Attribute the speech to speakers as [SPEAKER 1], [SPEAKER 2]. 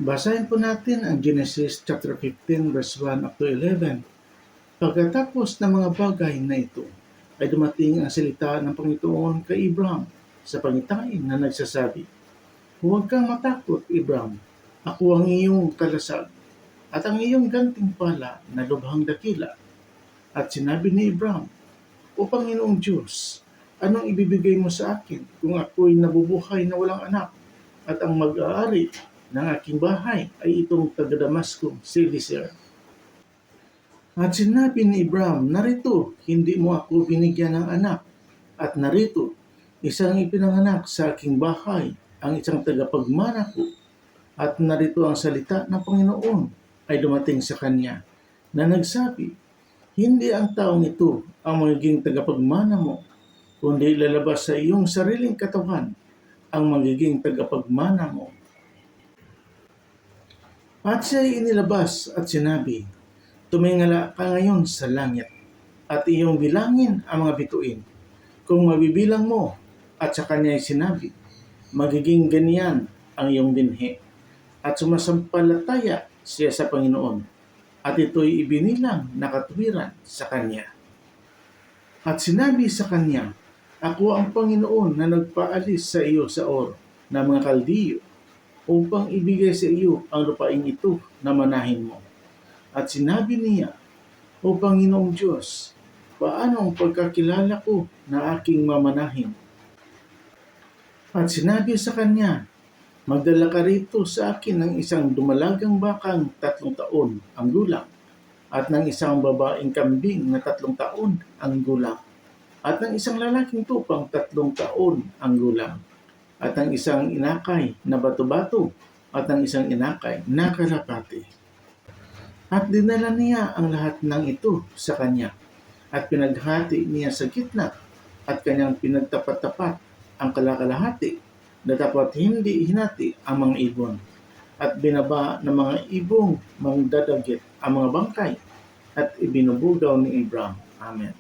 [SPEAKER 1] Basahin po natin ang Genesis chapter 15 verse 1 up to 11. Pagkatapos ng mga bagay na ito, ay dumating ang salita ng Panginoon kay Abraham sa pangitain na nagsasabi, "Huwag kang matakot, Abraham. Ako ang iyong kalasag at ang iyong gantimpala na lubhang dakila." At sinabi ni Abraham, "O Panginoong Diyos, anong ibibigay mo sa akin kung ako'y nabubuhay na walang anak at ang mag-aari ng aking bahay ay itong taga-Damasco, si Eliezer?" At sinabi ni Abraham, "Narito, hindi mo ako binigyan ng anak, at narito, isang ipinanganak sa aking bahay, ang isang tagapagmana ko, at narito ang salita ng Panginoon ay dumating sa kanya, na nagsabi, hindi ang taong ito ang magiging tagapagmana mo, kundi lalabas sa iyong sariling katawan ang magiging tagapagmana mo." At siya'y inilabas at sinabi, "Tumingala ka ngayon sa langit at iyong bilangin ang mga bituin, kung mabibilang mo." At sa kanya'y sinabi, "Magiging ganyan ang iyong binhi." At sumasampalataya siya sa Panginoon, at ito'y ibinilang na katuwiran sa kanya. At sinabi sa kanya, "Ako ang Panginoon na nagpaalis sa iyo sa Ur ng mga Kaldiyo, upang ibigay sa iyo ang lupaing ito na manahin mo." At sinabi niya, "O Panginoong Diyos, paano ang pagkakilala ko na aking mamanahin?" At sinabi sa kanya, "Magdala ka rito sa akin ng isang dumalagang bakang 3 taon ang gulang, at ng isang babaeng kambing na 3 taon ang gulang, at ng isang lalaking tupang 3 taon ang gulang, at ng isang inakay na bato-bato, at ng isang inakay na kalapati." At dinala niya ang lahat ng ito sa kanya, at pinaghati niya sa gitna, at kanyang pinagtapat-tapat ang kalakalahati, na dapat hindi hinati ang mga ibon, at binaba ng mga ibong mangdadagit ang mga bangkay, at ibinubugaw ni Abraham. Amen.